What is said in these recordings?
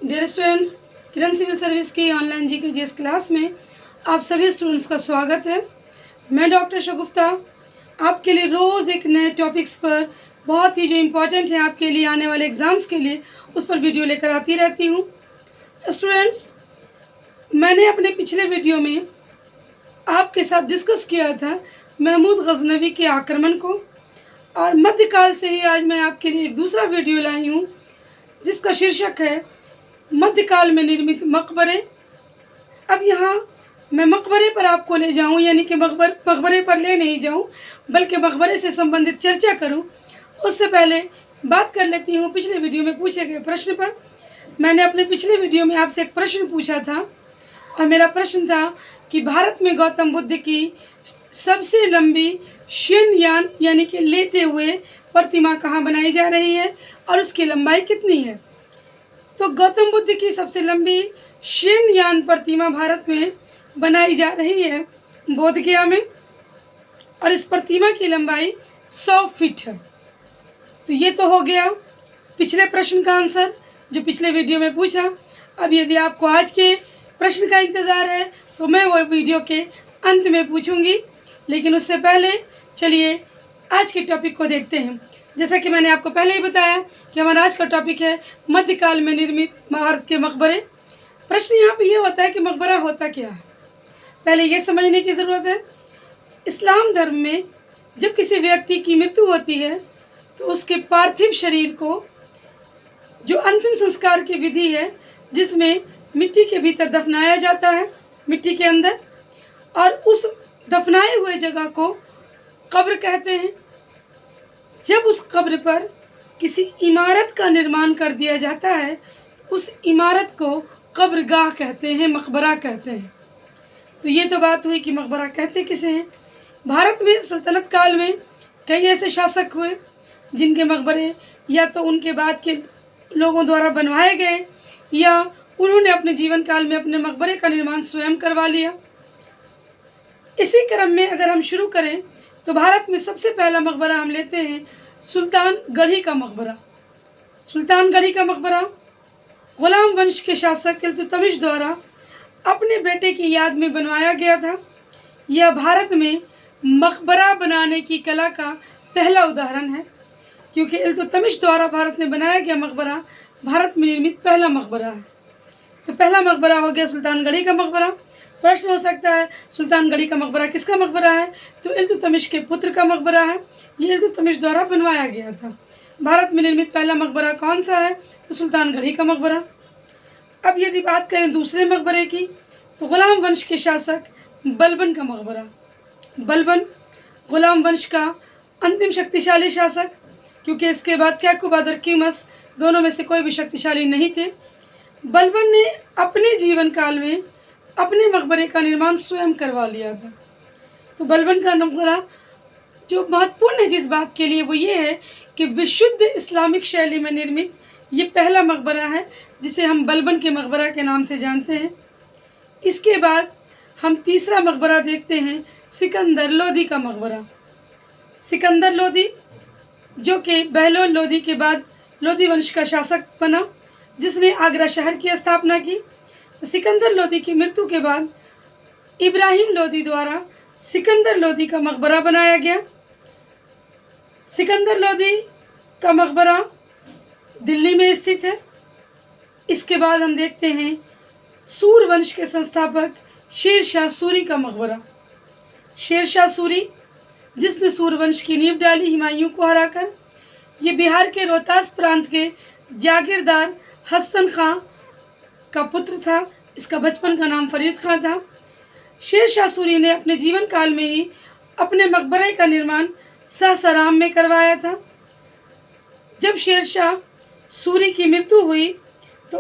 Dear students, किरण civil service की online GK class में आप सभी स्टूडेंट्स का स्वागत है। मैं डॉक्टर शगुफ्ता आपके लिए रोज़ एक नए टॉपिक्स पर बहुत ही जो इम्पोर्टेंट है आपके लिए आने वाले एग्ज़ाम्स के लिए उस पर वीडियो लेकर आती रहती हूँ। स्टूडेंट्स, मैंने अपने पिछले वीडियो में आपके साथ डिस्कस किया था महमूद गजनवी के आक्रमण को, और मध्यकाल से ही आज मैं आपके लिए एक दूसरा वीडियो लाई हूँ जिसका शीर्षक है मध्यकाल में निर्मित मकबरे। अब यहाँ मैं मकबरे पर आपको ले जाऊँ, यानी कि मकबरे पर ले नहीं जाऊँ बल्कि मकबरे से संबंधित चर्चा करूँ। उससे पहले बात कर लेती हूँ पिछले वीडियो में पूछे गए प्रश्न पर। मैंने अपने पिछले वीडियो में आपसे एक प्रश्न पूछा था और मेरा प्रश्न था कि भारत में गौतम बुद्ध की सबसे लंबी शयनयान यानी कि लेटे हुए प्रतिमा कहाँ बनाई जा रही है और उसकी लंबाई कितनी है। तो गौतम बुद्ध की सबसे लंबी शयनयान प्रतिमा भारत में बनाई जा रही है बोध गया में, और इस प्रतिमा की लंबाई 100 फीट है। तो ये तो हो गया पिछले प्रश्न का आंसर जो पिछले वीडियो में पूछा। अब यदि आपको आज के प्रश्न का इंतज़ार है तो मैं वो वीडियो के अंत में पूछूंगी, लेकिन उससे पहले चलिए आज के टॉपिक को देखते हैं। जैसा कि मैंने आपको पहले ही बताया कि हमारा आज का टॉपिक है मध्यकाल में निर्मित भारत के मकबरे। प्रश्न यहाँ पे ये होता है कि मकबरा होता क्या है। पहले ये समझने की ज़रूरत है, इस्लाम धर्म में जब किसी व्यक्ति की मृत्यु होती है तो उसके पार्थिव शरीर को जो अंतिम संस्कार की विधि है जिसमें मिट्टी के भीतर दफनाया जाता है, मिट्टी के अंदर, और उस दफनाए हुए जगह को कब्र कहते हैं। जब उस कब्र पर किसी इमारत का निर्माण कर दिया जाता है तो उस इमारत को कब्रगाह कहते हैं, मकबरा कहते हैं। तो ये तो बात हुई कि मकबरा कहते किसे हैं। भारत में सल्तनत काल में कई ऐसे शासक हुए जिनके मकबरे या तो उनके बाद के लोगों द्वारा बनवाए गए या उन्होंने अपने जीवन काल में अपने मकबरे का निर्माण स्वयं करवा लिया। इसी क्रम में अगर हम शुरू करें तो भारत में सबसे पहला मकबरा हम लेते हैं सुल्तानगढ़ी का मकबरा। सुल्तानगढ़ी का मकबरा गुलाम वंश के शासक इल्तुतमिश द्वारा अपने बेटे की याद में बनवाया गया था। यह भारत में मकबरा बनाने की कला का पहला उदाहरण है, क्योंकि इल्तुतमिश द्वारा भारत में बनाया गया मकबरा भारत में निर्मित पहला मकबरा है। तो पहला मकबरा हो गया सुल्तानगढ़ी का मकबरा। प्रश्न हो सकता है सुल्तानगढ़ी का मकबरा किसका मकबरा है, तो इल्तुतमिश के पुत्र का मकबरा है। ये इल्तुतमिश द्वारा बनवाया गया था। भारत में निर्मित पहला मकबरा कौन सा है, तो सुल्तानगढ़ी का मकबरा। अब यदि बात करें दूसरे मकबरे की तो गुलाम वंश के शासक बलबन का मकबरा। बलबन गुलाम वंश का अंतिम शक्तिशाली शासक, क्योंकि इसके बाद कैकुबाद और कीमस दोनों में से कोई भी शक्तिशाली नहीं थे। बलबन ने अपने जीवन काल में अपने मकबरे का निर्माण स्वयं करवा लिया था। तो बलबन का मकबरा जो महत्वपूर्ण है जिस बात के लिए वो ये है कि विशुद्ध इस्लामिक शैली में निर्मित ये पहला मकबरा है जिसे हम बलबन के मकबरा के नाम से जानते हैं। इसके बाद हम तीसरा मकबरा देखते हैं सिकंदर लोदी का मकबरा। सिकंदर लोदी जो कि बहलोल लोदी के बाद लोदी वंश का शासक बना जिसने आगरा शहर की स्थापना की। तो सिकंदर लोदी की मृत्यु के बाद इब्राहिम लोदी द्वारा सिकंदर लोदी का मकबरा बनाया गया। सिकंदर लोदी का मकबरा दिल्ली में स्थित है। इसके बाद हम देखते हैं सूर वंश के संस्थापक शेर शाह सूरी का मकबरा। शेर शाह सूरी जिसने सूर वंश की नींव डाली हुमायूं को हराकर। ये बिहार के रोहतास प्रांत के जागीरदार हसन खां का पुत्र था। इसका बचपन का नाम फरीद खां था। शेर शाह सूरी ने अपने जीवन काल में ही अपने मकबरे का निर्माण सासाराम में करवाया था। जब शेर शाह सूरी की मृत्यु हुई तो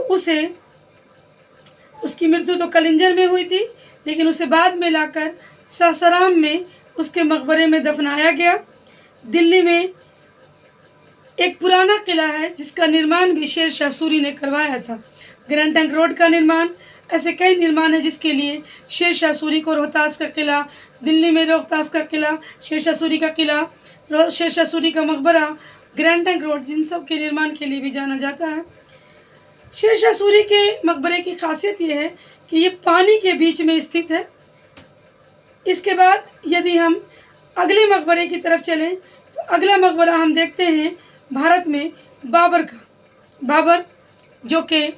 उसकी मृत्यु तो कलिंजर में हुई थी, लेकिन उसे बाद में लाकर सासाराम में उसके मकबरे में दफनाया गया। दिल्ली में एक पुराना किला है जिसका निर्माण भी शेर शाह सूरी ने करवाया था। ग्रैंड ट्रंक रोड का निर्माण, ऐसे कई निर्माण है जिसके लिए शेर शाह सूरी को रोहतास का किला, दिल्ली में रोहतास का किला, शेर शाह सूरी का किला, शेर शाह सूरी का मकबरा, ग्रैंड ट्रंक रोड, जिन सब के निर्माण के लिए भी जाना जाता है। शेरशाह सूरी के मकबरे की खासियत ये है कि ये पानी के बीच में स्थित है। इसके बाद यदि हम अगले मकबरे की तरफ चलें तो अगला मकबरा हम देखते हैं भारत में बाबर का। बाबर जो कि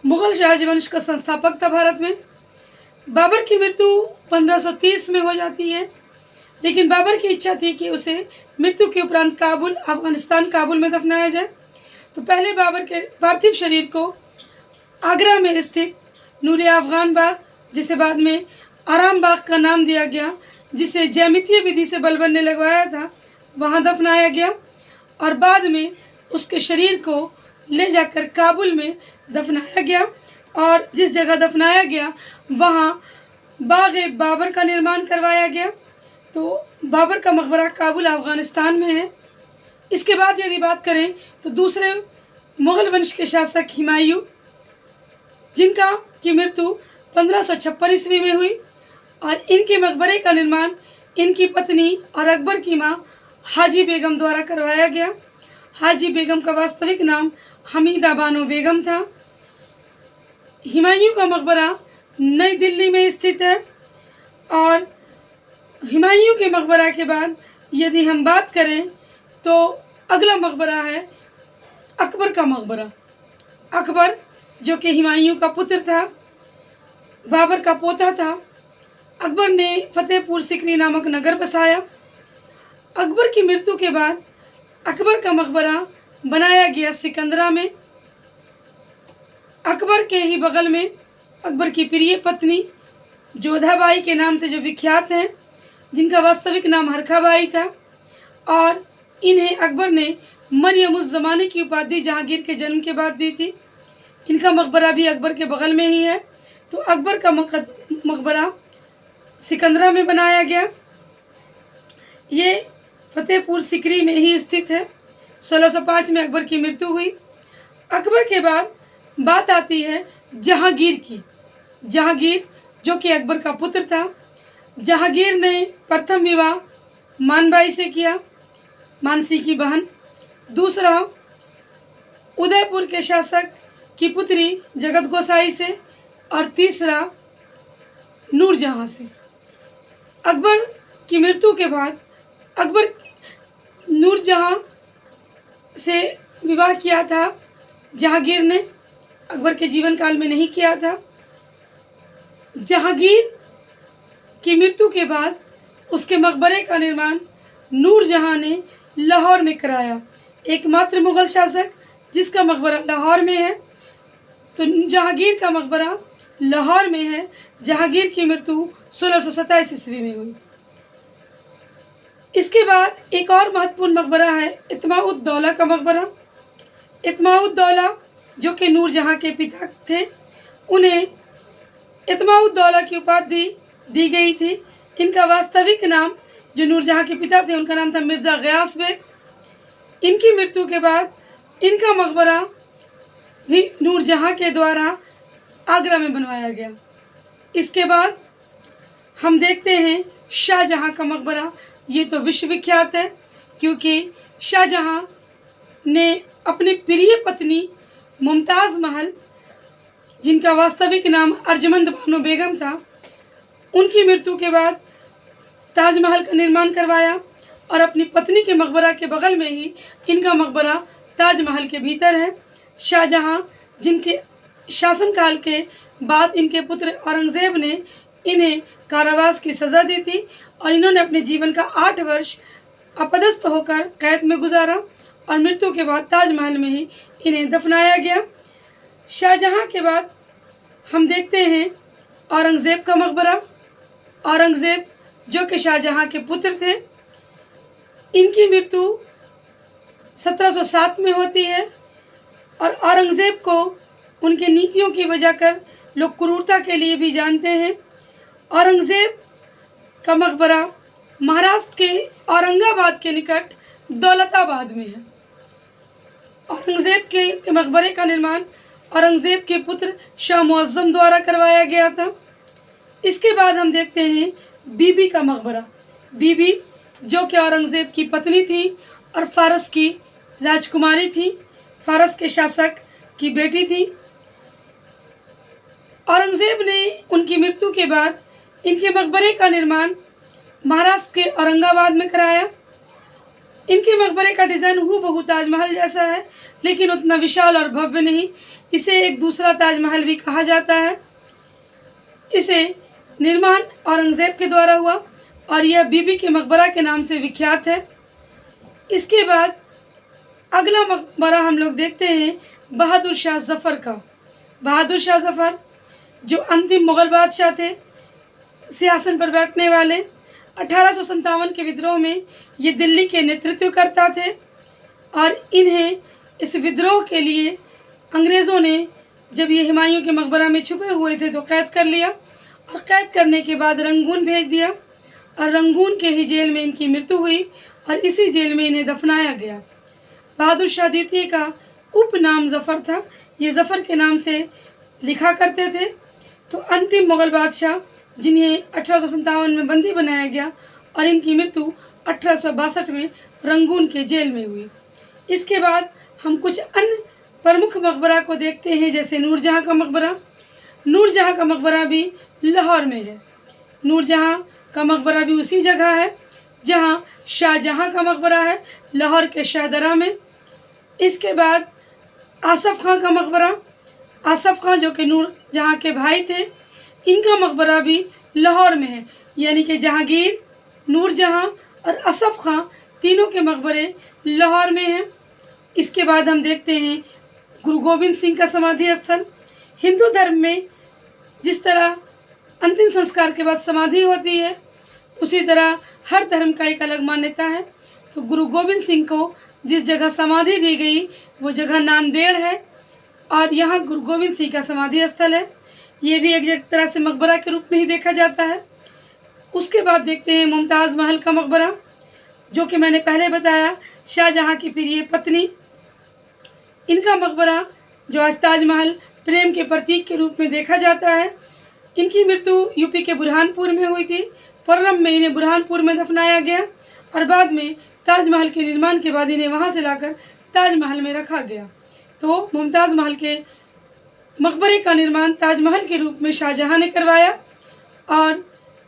मुग़ल राजवंश का संस्थापक था भारत में। बाबर की मृत्यु 1530 में हो जाती है, लेकिन बाबर की इच्छा थी कि उसे मृत्यु के उपरांत काबुल, अफ़गानिस्तान काबुल में दफनाया जाए। तो पहले बाबर के पार्थिव शरीर को आगरा में स्थित नूरे अफ़गान बाग, जिसे बाद में आराम बाग का नाम दिया गया, जिसे ज्यामितीय विधि से बलबन ने लगवाया था, वहाँ दफनाया गया और बाद में उसके शरीर को ले जाकर काबुल में दफनाया गया। और जिस जगह दफनाया गया वहाँ बाग-ए बाबर का निर्माण करवाया गया। तो बाबर का मकबरा काबुल अफ़गानिस्तान में है। इसके बाद यदि बात करें तो दूसरे मुग़ल वंश के शासक हुमायूं, जिनका की मृत्यु 1556 ईस्वी में हुई और इनके मकबरे का निर्माण इनकी पत्नी और अकबर की माँ हाजी बेगम द्वारा करवाया गया। हाजी बेगम का वास्तविक नाम हमीदा बानो बेगम था। हुमायूं का मकबरा नई दिल्ली में स्थित है। और हुमायूं के मकबरा के बाद यदि हम बात करें तो अगला मकबरा है अकबर का मकबरा। अकबर जो कि हुमायूं का पुत्र था, बाबर का पोता था। अकबर ने फतेहपुर सिकरी नामक नगर बसाया। अकबर की मृत्यु के बाद अकबर का मकबरा बनाया गया सिकंदरा में। अकबर के ही बगल में अकबर की प्रिय पत्नी जोधाबाई के नाम से जो विख्यात हैं, जिनका वास्तविक नाम हरखाबाई था, और इन्हें अकबर ने मरियम-उज़-ज़मानी की उपाधि जहांगीर के जन्म के बाद दी थी। इनका मकबरा भी अकबर के बगल में ही है। तो अकबर का मकबरा सिकंदरा में बनाया गया। ये फतेहपुर सिकरी में ही स्थित है। 1605 में अकबर की मृत्यु हुई। अकबर के बाद बात आती है जहांगीर की। जहांगीर जो कि अकबर का पुत्र था। जहांगीर ने प्रथम विवाह मानबाई से किया, मानसी की बहन। दूसरा उदयपुर के शासक की पुत्री जगत गोसाई से, और तीसरा नूरजहाँ से। अकबर की मृत्यु के बाद अकबर नूरजहाँ से विवाह किया था जहांगीर ने, अकबर के जीवन काल में नहीं किया था। जहांगीर की मृत्यु के बाद उसके मकबरे का निर्माण नूरजहाँ ने लाहौर में कराया। एकमात्र मुग़ल शासक जिसका मकबरा लाहौर में है। तो जहांगीर का मकबरा लाहौर में है। जहांगीर की मृत्यु 1627 ईस्वी में हुई। इसके बाद एक और महत्वपूर्ण मकबरा है इत्माउद्दौला का मकबरा। इत्माउद्दौला जो कि नूरजहाँ के पिता थे, उन्हें इत्माउद्दौला की उपाधि दी गई थी। इनका वास्तविक नाम, जो नूरजहाँ के पिता थे, उनका नाम था मिर्ज़ा ग़ियास बेग। इनकी मृत्यु के बाद इनका मकबरा भी नूरजहाँ के द्वारा आगरा में बनवाया गया। इसके बाद हम देखते हैं शाहजहाँ का मकबरा। ये तो विश्वविख्यात है, क्योंकि शाहजहाँ ने अपनी प्रिय पत्नी मुमताज़ महल, जिनका वास्तविक नाम अर्जमंद बानो बेगम था, उनकी मृत्यु के बाद ताजमहल का निर्माण करवाया। और अपनी पत्नी के मकबरा के बगल में ही इनका मकबरा ताजमहल के भीतर है। शाहजहाँ, जिनके शासनकाल के बाद इनके पुत्र औरंगज़ेब ने इन्हें कारावास की सज़ा दी थी, और इन्होंने अपने जीवन का 8 वर्ष अपदस्थ होकर कैद में गुजारा, और मृत्यु के बाद ताजमहल में ही इन्हें दफनाया गया। शाहजहाँ के बाद हम देखते हैं औरंगज़ेब का मकबरा। औरंगज़ेब जो कि शाहजहाँ के पुत्र थे, इनकी मृत्यु 1707 में होती है। और औरंगज़ेब को उनके नीतियों की वजह कर लोग क्रूरता के लिए भी जानते हैं। औरंगज़ेब का मकबरा महाराष्ट्र के औरंगाबाद के निकट दौलताबाद में है। औरंगज़ेब के मकबरे का निर्माण औरंगज़ेब के पुत्र शाह मुअज़्ज़म द्वारा करवाया गया था। इसके बाद हम देखते हैं बीबी का मकबरा। बीबी जो कि औरंगज़ेब की पत्नी थी और फ़ारस की राजकुमारी थी, फ़ारस के शासक की बेटी थी। औरंगज़ेब ने उनकी मृत्यु के बाद इनके मकबरे का निर्माण महाराष्ट्र के औरंगाबाद में कराया। इनके मकबरे का डिज़ाइन हूबहू ताजमहल जैसा है, लेकिन उतना विशाल और भव्य नहीं। इसे एक दूसरा ताजमहल भी कहा जाता है। इसे निर्माण औरंगज़ेब के द्वारा हुआ और यह बीबी के मकबरा के नाम से विख्यात है। इसके बाद अगला मकबरा हम लोग देखते हैं बहादुर शाह ज़फ़र का। बहादुर शाह ज़फ़र जो अंतिम मुग़ल बादशाह थे, सिंहासन पर बैठने वाले, 1857 के विद्रोह में ये दिल्ली के नेतृत्व करता थे और इन्हें इस विद्रोह के लिए अंग्रेज़ों ने जब ये हुमायूं के मकबरा में छुपे हुए थे तो कैद कर लिया और कैद करने के बाद रंगून भेज दिया और रंगून के ही जेल में इनकी मृत्यु हुई और इसी जेल में इन्हें दफनाया गया। बहादुर शाह द्वितीय का उपनाम ज़फ़र था। ये ज़फ़र के नाम से लिखा करते थे। तो अंतिम मुग़ल बादशाह जिन्हें 1857 में बंदी बनाया गया और इनकी मृत्यु 1862 में रंगून के जेल में हुई। इसके बाद हम कुछ अन्य प्रमुख मकबरा को देखते हैं, जैसे नूरजहाँ का मकबरा। नूरजहाँ का मकबरा भी लाहौर में है। नूरजहाँ का मकबरा भी उसी जगह है जहाँ शाहजहाँ का मकबरा है, लाहौर के शाहदरा में। इसके बाद आसफ़ खां का मकबरा। आसफ़ खां जो कि नूरजहाँ के भाई थे, इनका मकबरा भी लाहौर में है। यानी कि जहांगीर, नूरजहाँ और आसफ़ खां तीनों के मकबरे लाहौर में हैं। इसके बाद हम देखते हैं गुरु गोबिंद सिंह का समाधि स्थल। हिंदू धर्म में जिस तरह अंतिम संस्कार के बाद समाधि होती है, उसी तरह हर धर्म का एक अलग मान्यता है। तो गुरु गोबिंद सिंह को जिस जगह समाधि दी गई वो जगह नांदेड़ है और यहाँ गुरु गोबिंद सिंह का समाधि स्थल है। ये भी एक तरह से मकबरा के रूप में ही देखा जाता है। उसके बाद देखते हैं मुमताज़ महल का मकबरा, जो कि मैंने पहले बताया शाहजहाँ की प्रिय पत्नी। इनका मकबरा जो आज ताजमहल प्रेम के प्रतीक के रूप में देखा जाता है। इनकी मृत्यु यूपी के बुरहानपुर में हुई थी। प्रारंभ में इन्हें बुरहानपुर में दफनाया गया और बाद में ताजमहल के निर्माण के बाद इन्हें वहाँ से लाकर ताजमहल में रखा गया। तो मुमताज़ महल के मकबरे का निर्माण ताजमहल के रूप में शाहजहाँ ने करवाया और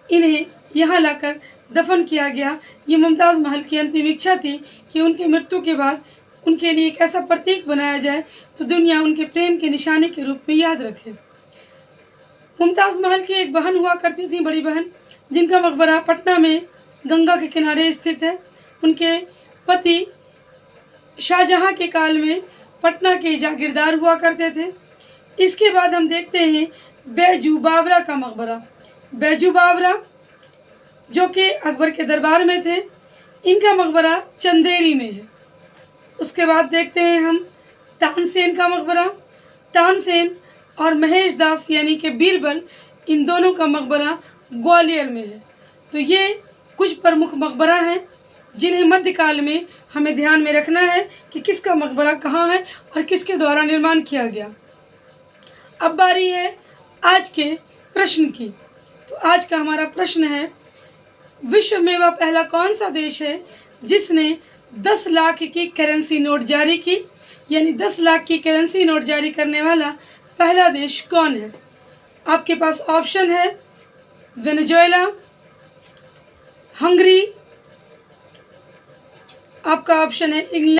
इन्हें यहाँ लाकर दफन किया गया। ये मुमताज़ महल की अंतिम इच्छा थी कि उनकी मृत्यु के बाद उनके लिए एक ऐसा प्रतीक बनाया जाए तो दुनिया उनके प्रेम के निशानी के रूप में याद रखे। मुमताज़ महल की एक बहन हुआ करती थी, बड़ी बहन, जिनका मकबरा पटना में गंगा के किनारे स्थित है। उनके पति शाहजहाँ के काल में पटना के जागीरदार हुआ करते थे। इसके बाद हम देखते हैं बैजू बावरा का मकबरा। बैजू बावरा जो कि अकबर के दरबार में थे, इनका मकबरा चंदेरी में है। उसके बाद देखते हैं हम तानसेन का मकबरा। तानसेन और महेश दास यानी कि बीरबल, इन दोनों का मकबरा ग्वालियर में है। तो ये कुछ प्रमुख मकबरा हैं जिन्हें मध्यकाल में हमें ध्यान में रखना है कि किसका मकबरा कहाँ है और किसके द्वारा निर्माण किया गया। अब बारी है आज के प्रश्न की। तो आज का हमारा प्रश्न है, विश्व में वह पहला कौन सा देश है जिसने 10 लाख की करेंसी नोट जारी की? यानी 10 लाख की करेंसी नोट जारी करने वाला पहला देश कौन है? आपके पास ऑप्शन है वेनेजुएला, हंगरी, आपका ऑप्शन है इंग्लैंड,